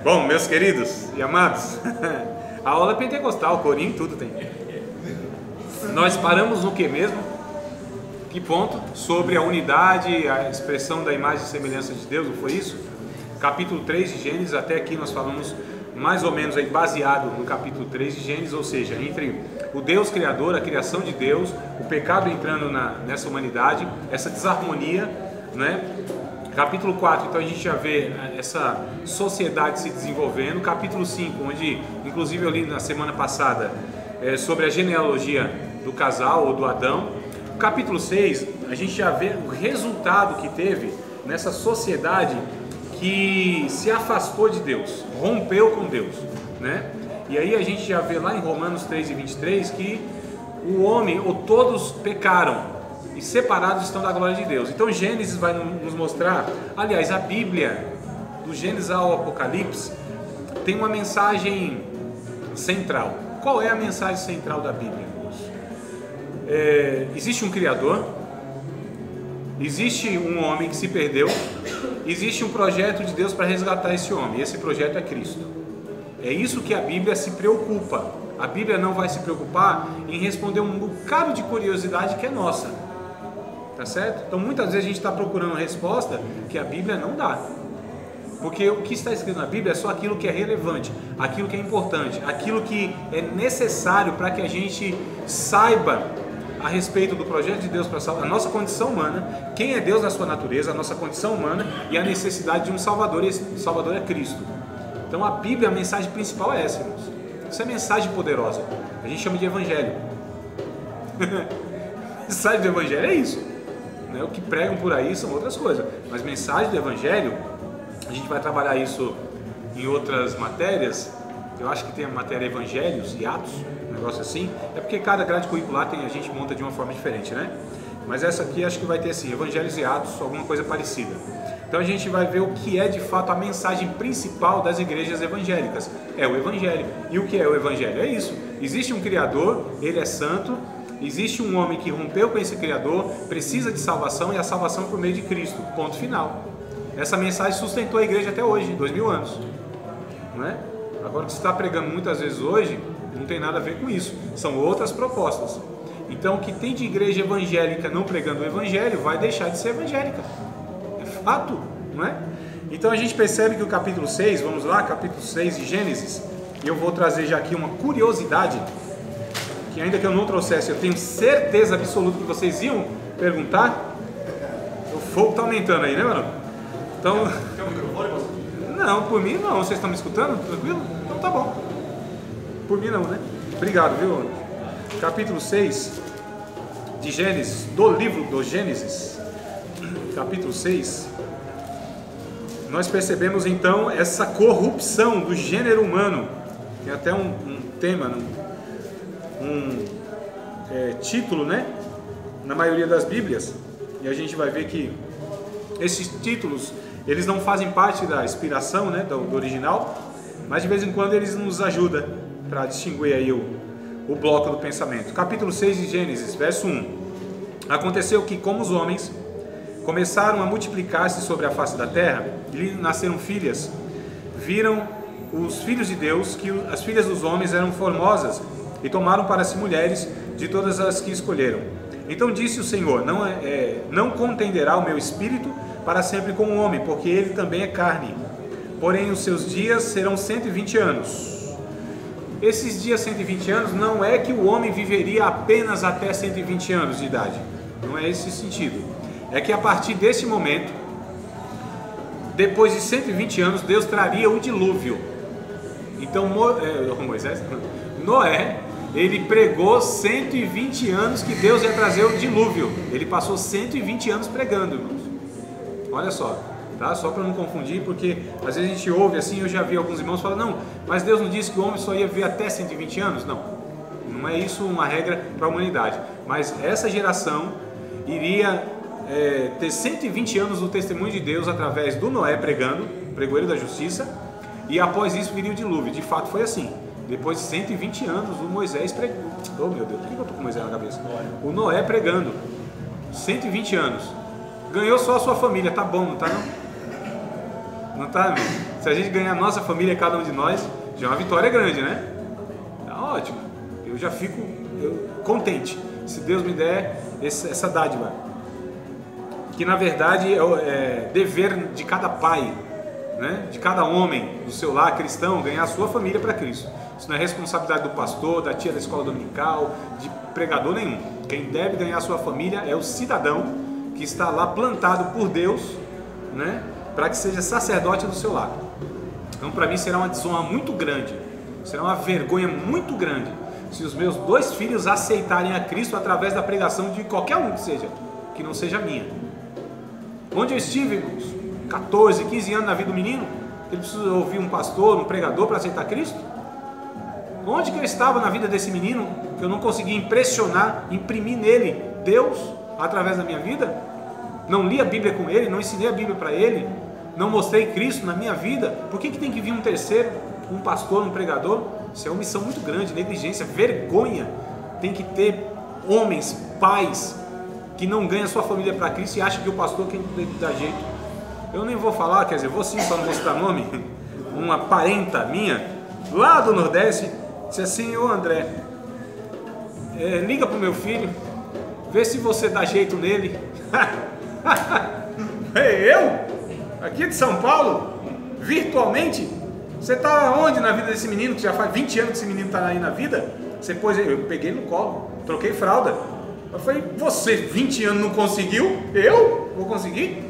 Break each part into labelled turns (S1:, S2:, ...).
S1: Bom, meus queridos e amados, a aula é pentecostal, corinho, tudo tem. Nós paramos no que mesmo? Que ponto? Sobre a unidade, a expressão da imagem e semelhança de Deus, não foi isso? Capítulo 3 de Gênesis, até aqui nós falamos mais ou menos aí baseado no capítulo 3 de Gênesis, ou seja, entre o Deus Criador, a criação de Deus, o pecado entrando nessa humanidade, essa desarmonia, né? Capítulo 4, então a gente já vê essa sociedade se desenvolvendo. Capítulo 5, onde inclusive eu li na semana passada sobre a genealogia do casal ou do Adão. Capítulo 6, a gente já vê o resultado que teve nessa sociedade que se afastou de Deus, rompeu com Deus, né? E aí a gente já vê lá em Romanos 3:23 que o homem, ou todos pecaram e separados estão da glória de Deus. Então Gênesis vai nos mostrar, aliás, a Bíblia, do Gênesis ao Apocalipse, tem uma mensagem central. Qual é a mensagem central da Bíblia, irmãos? Existe um Criador, existe um homem que se perdeu, existe um projeto de Deus para resgatar esse homem, e esse projeto é Cristo. É isso que a Bíblia se preocupa. A Bíblia não vai se preocupar em responder um bocado de curiosidade que é nossa. Tá certo? Então muitas vezes a gente está procurando resposta que a Bíblia não dá. Porque o que está escrito na Bíblia é só aquilo que é relevante, aquilo que é importante, aquilo que é necessário para que a gente saiba a respeito do projeto de Deus para salvar a nossa condição humana, quem é Deus na sua natureza, a nossa condição humana e a necessidade de um Salvador, e esse Salvador é Cristo. Então a Bíblia, a mensagem principal é essa, irmãos. Isso é mensagem poderosa. A gente chama de Evangelho. Mensagem do Evangelho é isso. O que pregam por aí são outras coisas, mas mensagem do Evangelho, a gente vai trabalhar isso em outras matérias. Eu acho que tem a matéria Evangelhos e Atos, um negócio assim. É porque cada grade curricular a gente monta de uma forma diferente, né? Mas essa aqui acho que vai ter assim, Evangelhos e Atos, alguma coisa parecida. Então a gente vai ver o que é de fato a mensagem principal das igrejas evangélicas. É o Evangelho. E o que é o Evangelho? É isso. Existe um Criador, Ele é santo. Existe um homem que rompeu com esse Criador, precisa de salvação, e a salvação é por meio de Cristo. Ponto final. Essa mensagem sustentou a igreja até hoje, 2000 anos. Não é? Agora o que se está pregando muitas vezes hoje não tem nada a ver com isso. São outras propostas. Então o que tem de igreja evangélica não pregando o Evangelho vai deixar de ser evangélica. É fato, não é? Então a gente percebe que o capítulo 6, vamos lá, capítulo 6 de Gênesis, e eu vou trazer já aqui uma curiosidade, que ainda que eu não trouxesse, eu tenho certeza absoluta que vocês iam perguntar. O fogo está aumentando aí, né, mano? Então... Não, por mim não. Vocês estão me escutando? Tranquilo? Então tá bom. Por mim não, né? Obrigado, viu? Capítulo 6 de Gênesis, do livro do Gênesis, capítulo 6, nós percebemos então essa corrupção do gênero humano. Tem até um tema, título, né? Na maioria das Bíblias, e a gente vai ver que esses títulos eles não fazem parte da inspiração, né, do original, mas de vez em quando eles nos ajudam para distinguir aí o bloco do pensamento. Capítulo 6 de Gênesis, verso 1. Aconteceu que, como os homens começaram a multiplicar-se sobre a face da terra, e lhe nasceram filhas, viram os filhos de Deus que as filhas dos homens eram formosas, e tomaram para si mulheres de todas as que escolheram. Então disse o Senhor: não contenderá o meu espírito para sempre com o homem, porque ele também é carne. Porém os seus dias serão 120 anos. Esses dias 120 anos não é que o homem viveria apenas até 120 anos de idade. Não é esse sentido. É que a partir desse momento, depois de 120 anos, Deus traria o dilúvio. Então Noé, ele pregou 120 anos que Deus ia trazer o dilúvio. Ele passou 120 anos pregando, irmãos. Olha só, tá? Só para não confundir, porque às vezes a gente ouve assim, eu já vi alguns irmãos falando, não, mas Deus não disse que o homem só ia viver até 120 anos? Não, não é isso uma regra para a humanidade. Mas essa geração iria ter 120 anos do testemunho de Deus através do Noé pregando, pregoeiro da justiça, e após isso viria o dilúvio. De fato foi assim. Depois de 120 anos, o Moisés pregou. Oh meu Deus, por que eu estou com o Moisés na cabeça? O Noé pregando. 120 anos. Ganhou só a sua família, tá bom, não tá não? Não tá, meu? Se a gente ganhar a nossa família, cada um de nós, já é uma vitória grande, né? Tá ótimo. Eu já fico contente se Deus me der essa dádiva. Que na verdade é dever de cada pai, né? De cada homem do seu lar cristão, ganhar a sua família para Cristo. Isso não é responsabilidade do pastor, da tia da escola dominical, de pregador nenhum. Quem deve ganhar a sua família é o cidadão que está lá plantado por Deus, né? Para que seja sacerdote do seu lar. Então, para mim, será uma desonra muito grande, será uma vergonha muito grande, se os meus 2 filhos aceitarem a Cristo através da pregação de qualquer um que não seja minha. Onde eu estive, irmãos, 14, 15 anos na vida do menino, ele precisa ouvir um pastor, um pregador para aceitar Cristo? Onde que eu estava na vida desse menino, que eu não conseguia impressionar, imprimir nele Deus através da minha vida? Não li a Bíblia com ele, não ensinei a Bíblia para ele, não mostrei Cristo na minha vida. Por que tem que vir um terceiro, um pastor, um pregador? Isso é uma missão muito grande, negligência, vergonha. Tem que ter homens, pais, que não ganham a sua família para Cristo e acham que o pastor quer dar jeito. Eu nem vou falar, quer dizer, vou sim, só não vou citar nome. Uma parenta minha, lá do Nordeste, disse assim: ô André, liga pro meu filho, vê se você dá jeito nele. Eu? Aqui de São Paulo? Virtualmente? Você está onde na vida desse menino, que já faz 20 anos que esse menino está aí na vida? Você pôs, eu peguei no colo, troquei fralda. Eu falei: você 20 anos não conseguiu? Eu vou conseguir?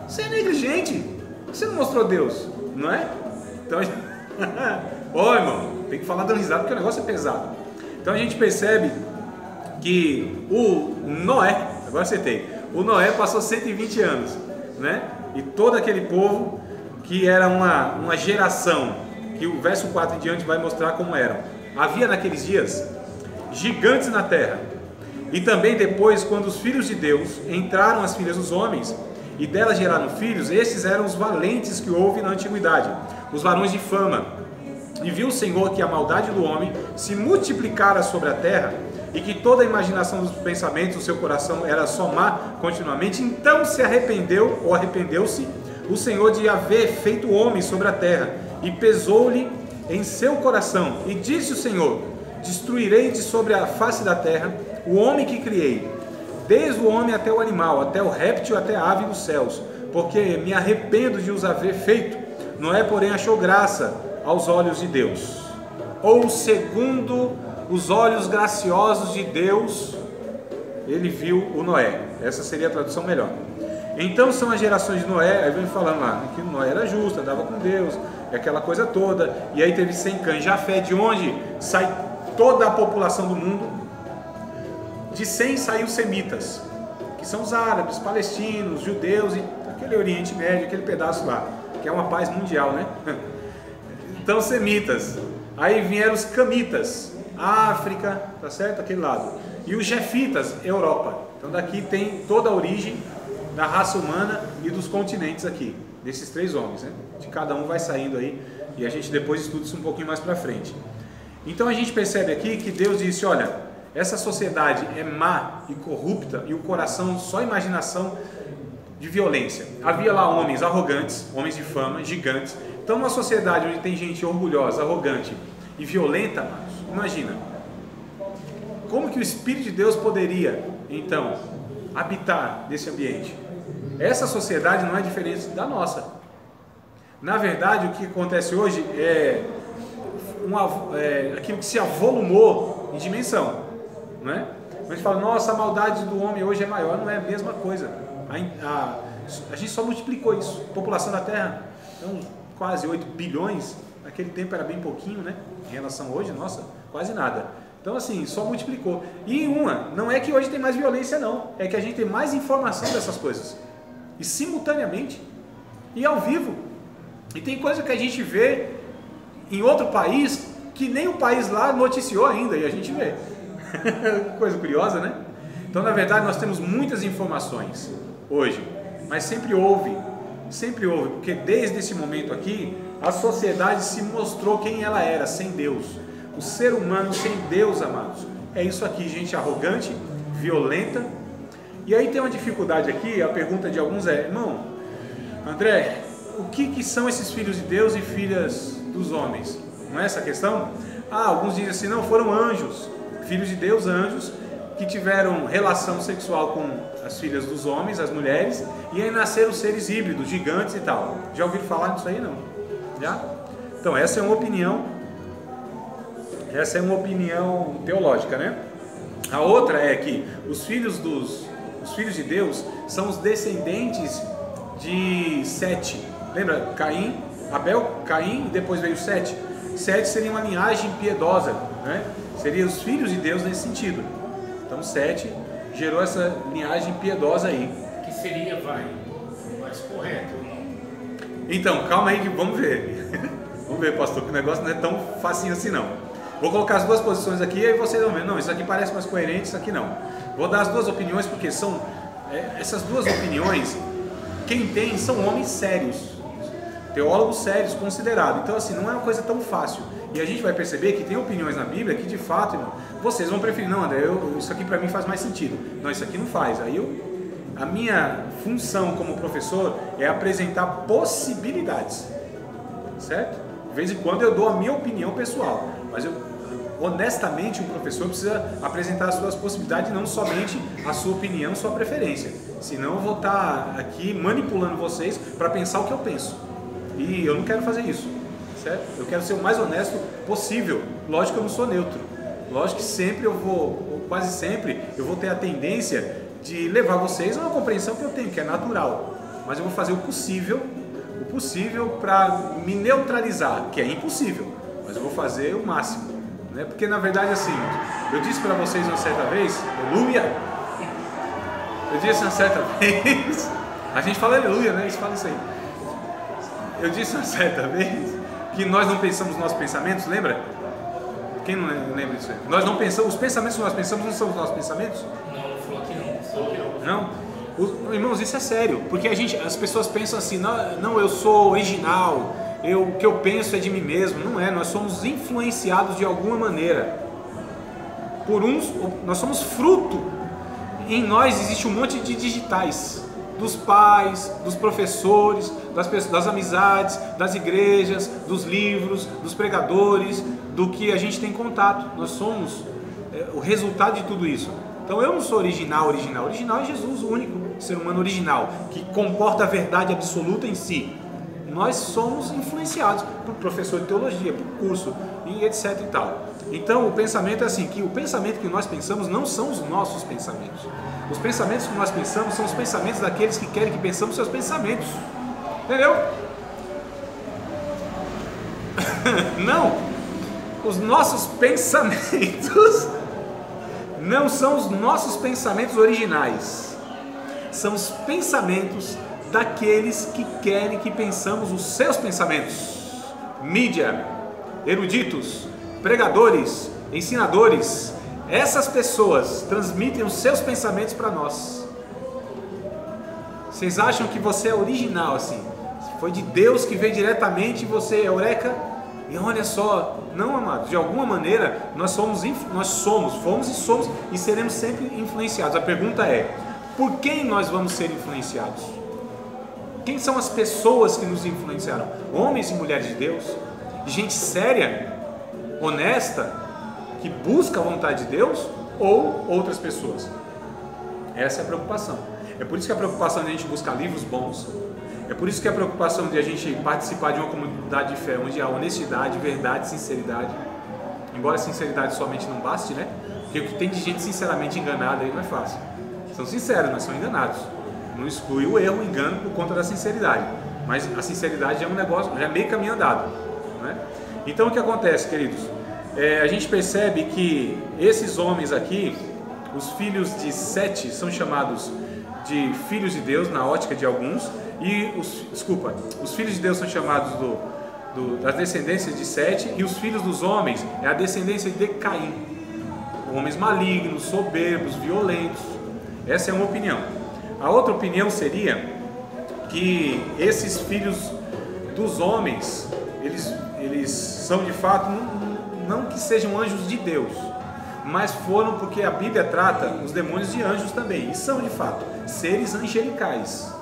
S1: Você é negligente. Você não mostrou Deus, não é? Então, ó, irmão, tem que falar dando risada porque o negócio é pesado. Então a gente percebe que o Noé, agora acertei, o Noé passou 120 anos, né? E todo aquele povo que era uma geração, que o verso 4 em diante vai mostrar como eram. Havia naqueles dias gigantes na terra, e também depois, quando os filhos de Deus entraram as filhas dos homens, e delas geraram filhos, estes eram os valentes que houve na antiguidade, os varões de fama. E viu o Senhor que a maldade do homem se multiplicara sobre a terra, e que toda a imaginação dos pensamentos do seu coração era só má continuamente. Então se arrependeu, ou arrependeu-se, o Senhor de haver feito o homem sobre a terra, e pesou-lhe em seu coração, e disse o Senhor: destruirei de sobre a face da terra o homem que criei, desde o homem até o animal, até o réptil, até a ave dos céus, porque me arrependo de os haver feito. Noé, porém, achou graça aos olhos de Deus, ou segundo os olhos graciosos de Deus, ele viu o Noé. Essa seria a tradução melhor. Então são as gerações de Noé. Aí vem falando lá que Noé era justo, andava com Deus, aquela coisa toda. E aí teve 100 cães. Jafé, de onde sai toda a população do mundo? De 100 saiu os semitas, que são os árabes, palestinos, judeus e aquele Oriente Médio, aquele pedaço lá, que é uma paz mundial, né? Então, semitas. Aí vieram os camitas, África, tá certo? Aquele lado. E os jefitas, Europa. Então daqui tem toda a origem da raça humana e dos continentes aqui, desses 3 homens, né? De cada um vai saindo aí, e a gente depois estuda isso um pouquinho mais para frente. Então a gente percebe aqui que Deus disse: olha, essa sociedade é má e corrupta, e o coração só imaginação de violência. Havia lá homens arrogantes, homens de fama, gigantes. Então uma sociedade onde tem gente orgulhosa, arrogante e violenta, imagina, como que o Espírito de Deus poderia, então, habitar nesse ambiente? Essa sociedade não é diferente da nossa. Na verdade, o que acontece hoje é aquilo que se avolumou em dimensão, não é? A gente fala: nossa, a maldade do homem hoje é maior. Não é a mesma coisa. A gente só multiplicou isso. A população da Terra, então, quase 8 bilhões. Naquele tempo era bem pouquinho, né? Em relação a hoje, nossa, quase nada. Então, assim, só multiplicou. E não é que hoje tem mais violência, não. É que a gente tem mais informação dessas coisas. E simultaneamente. E ao vivo. E tem coisa que a gente vê em outro país que nem o país lá noticiou ainda. E a gente vê. Coisa curiosa, né? Então, na verdade, nós temos muitas informações hoje. Mas sempre houve. Sempre houve. Porque desde esse momento aqui, a sociedade se mostrou quem ela era, sem Deus. O ser humano sem Deus, amados, é isso aqui, gente arrogante, violenta. E aí tem uma dificuldade aqui, a pergunta de alguns é: irmão, André, o que são esses filhos de Deus e filhas dos homens? Não é essa a questão? Alguns dizem assim, não, foram anjos, filhos de Deus, anjos, que tiveram relação sexual com as filhas dos homens, as mulheres, e aí nasceram seres híbridos, gigantes e tal. Já ouviram falar nisso aí, não? Já? Então, essa é uma opinião teológica, né? A outra é que os filhos de Deus são os descendentes de Sete. Lembra? Caim, e depois veio Sete. Sete seria uma linhagem piedosa, né? Seriam os filhos de Deus nesse sentido. Então Sete gerou essa linhagem piedosa aí.
S2: Que seria, mais correto.
S1: Então, calma aí que vamos ver. Vamos ver, pastor, que o negócio não é tão facinho assim não. Vou colocar as duas posições aqui e aí vocês vão ver. Não, isso aqui parece mais coerente, isso aqui não. Vou dar as duas opiniões porque são... essas duas opiniões, quem tem são homens sérios. Teólogos sérios, considerados. Então assim, não é uma coisa tão fácil. E a gente vai perceber que tem opiniões na Bíblia que de fato, irmão, vocês vão preferir, não André, isso aqui para mim faz mais sentido. Não, isso aqui não faz. Aí a minha função como professor é apresentar possibilidades. Certo? De vez em quando eu dou a minha opinião pessoal. Mas honestamente, um professor precisa apresentar as suas possibilidades, não somente a sua opinião, sua preferência. Senão eu vou estar aqui manipulando vocês para pensar o que eu penso. E eu não quero fazer isso, certo? Eu quero ser o mais honesto possível. Lógico que eu não sou neutro. Lógico que sempre quase sempre, eu vou ter a tendência de levar vocês a uma compreensão que eu tenho, que é natural. Mas eu vou fazer o possível para me neutralizar, que é impossível. Mas eu vou fazer o máximo, né? Porque na verdade assim, eu disse para vocês uma certa vez, aleluia! Eu disse uma certa vez, a gente fala aleluia, né? Eles falam isso aí. Eu disse uma certa vez que nós não pensamos nos nossos pensamentos, lembra? Quem não lembra disso aí? Nós não pensamos, os pensamentos que nós pensamos não são os nossos pensamentos?
S2: Não, falou que não.
S1: Não? Irmãos, isso é sério, porque as pessoas pensam assim, não, eu sou original, o que eu penso é de mim mesmo. Não é, nós somos influenciados de alguma maneira por nós somos fruto. Em nós existe um monte de digitais, dos pais, dos professores, das amizades, das igrejas, dos livros, dos pregadores, do que a gente tem contato. Nós somos o resultado de tudo isso. Então eu não sou original. Original é Jesus, o único ser humano original, que comporta a verdade absoluta em si. Nós somos influenciados por professor de teologia, por curso, e etc e tal. Então o pensamento é assim, que o pensamento que nós pensamos não são os nossos pensamentos. Os pensamentos que nós pensamos são os pensamentos daqueles que querem que pensamos seus pensamentos. Entendeu? Não, os nossos pensamentos não são os nossos pensamentos originais. São os pensamentos daqueles que querem que pensamos os seus pensamentos. Mídia, eruditos, pregadores, ensinadores, essas pessoas transmitem os seus pensamentos para nós. Vocês acham que você é original assim? Foi de Deus que veio diretamente e você é eureka? E olha só, não, amados, de alguma maneira fomos e somos e seremos sempre influenciados. A pergunta é, por quem nós vamos ser influenciados? Quem são as pessoas que nos influenciaram? Homens e mulheres de Deus? Gente séria, honesta, que busca a vontade de Deus, ou outras pessoas? Essa é a preocupação. É por isso que a preocupação de a gente buscar livros bons, é por isso que a preocupação de a gente participar de uma comunidade de fé onde há honestidade, verdade, sinceridade. Embora a sinceridade somente não baste, né? Porque o que tem de gente sinceramente enganada aí não é fácil. São sinceros, mas são enganados. Não exclui o erro, o engano por conta da sinceridade. Mas a sinceridade é um negócio, já é meio caminho andado, né? Então o que acontece, queridos? A gente percebe que esses homens aqui, os filhos de Sete, são chamados de filhos de Deus na ótica de alguns, e os filhos de Deus são chamados das descendências de Sete, e os filhos dos homens é a descendência de Caim, homens malignos, soberbos, violentos. Essa é uma opinião. A outra opinião seria que esses filhos dos homens, eles são de fato, não que sejam anjos de Deus, mas foram porque a Bíblia trata os demônios de anjos também, e são de fato seres angelicais.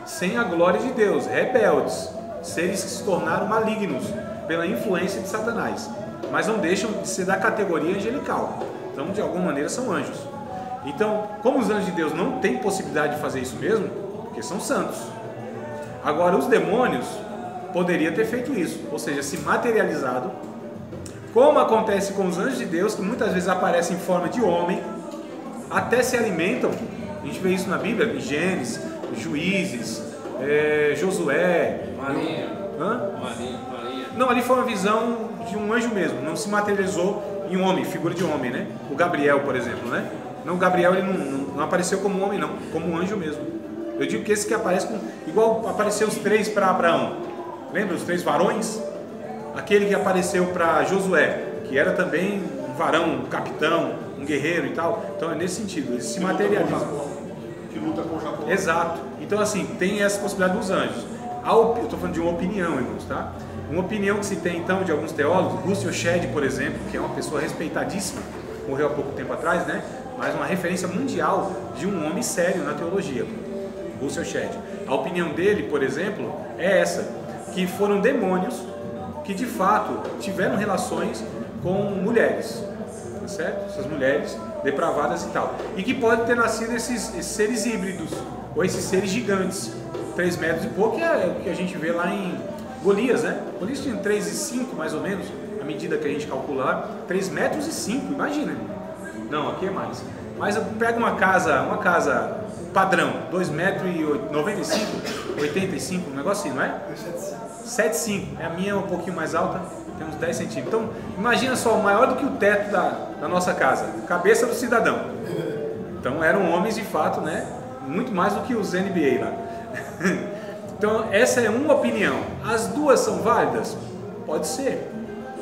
S1: sem a glória de Deus, rebeldes, seres que se tornaram malignos pela influência de Satanás, mas não deixam de ser da categoria angelical. Então, de alguma maneira, são anjos. Então, como os anjos de Deus não têm possibilidade de fazer isso mesmo, porque são santos. Agora, os demônios poderiam ter feito isso, ou seja, se materializado, como acontece com os anjos de Deus, que muitas vezes aparecem em forma de homem, até se alimentam. A gente vê isso na Bíblia, em Gênesis, Juízes, Josué.
S3: Maria.
S1: Hã?
S3: Maria.
S1: Não, ali foi uma visão de um anjo mesmo, não se materializou em homem, figura de homem, né? O Gabriel, por exemplo, né? Não, o Gabriel ele não apareceu como homem, não, como um anjo mesmo. Eu digo que esse que aparece igual apareceu os 3 para Abraão. Lembra os 3 varões? Aquele que apareceu para Josué, que era também um varão, um capitão, um guerreiro e tal. Então é nesse sentido, eles se materializam.
S4: Que luta com o Japão.
S1: Exato. Então assim, tem essa possibilidade dos anjos. Eu estou falando de uma opinião, irmãos, tá? Uma opinião que se tem então de alguns teólogos, Russell Shedd, por exemplo, que é uma pessoa respeitadíssima, morreu há pouco tempo atrás, né? Mas uma referência mundial de um homem sério na teologia, Russell Shedd. A opinião dele, por exemplo, é essa, que foram demônios que de fato tiveram relações com mulheres, tá certo? Essas mulheres depravadas e tal. E que podem ter nascido esses seres híbridos, ou esses seres gigantes, 3 metros e pouco, que é o que a gente vê lá em Golias, né? Golias tinha 3,5 mais ou menos, à medida que a gente calcular, 3 metros e 5, imagina. Não, aqui é mais. Mas pega uma casa padrão, 2 metros e 95, 85, um negócio assim, não é? 7,5. A minha é um pouquinho mais alta, tem uns 10 centímetros. Então, imagina só, maior do que o teto da nossa casa, cabeça do cidadão. Então, eram homens de fato, né? Muito mais do que os NBA lá. Então, essa é uma opinião. As duas são válidas? Pode ser.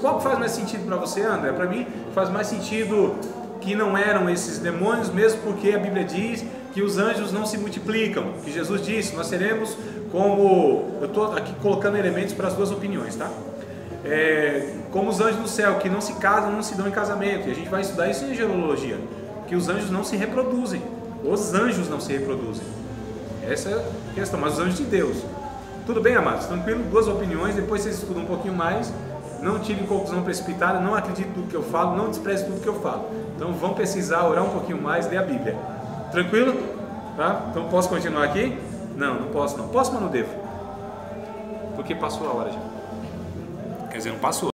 S1: Qual que faz mais sentido para você, André? Para mim, faz mais sentido que não eram esses demônios, mesmo porque a Bíblia diz que os anjos não se multiplicam, que Jesus disse, nós seremos como... Eu estou aqui colocando elementos para as duas opiniões, tá? Como os anjos do céu, que não se casam, não se dão em casamento. E a gente vai estudar isso em angelologia, que os anjos não se reproduzem. Os anjos não se reproduzem. Essa é a questão, mas os anjos de Deus. Tudo bem, amados? Tranquilo? Duas opiniões, depois vocês estudam um pouquinho mais. Não tirem conclusão precipitada, não acreditem em tudo que eu falo, não desprezem tudo que eu falo. Então vão precisar orar um pouquinho mais, ler a Bíblia. Tranquilo? Tá? Então posso continuar aqui? Não posso não. Posso, mas não devo. Porque passou a hora já. Quer dizer, não passou.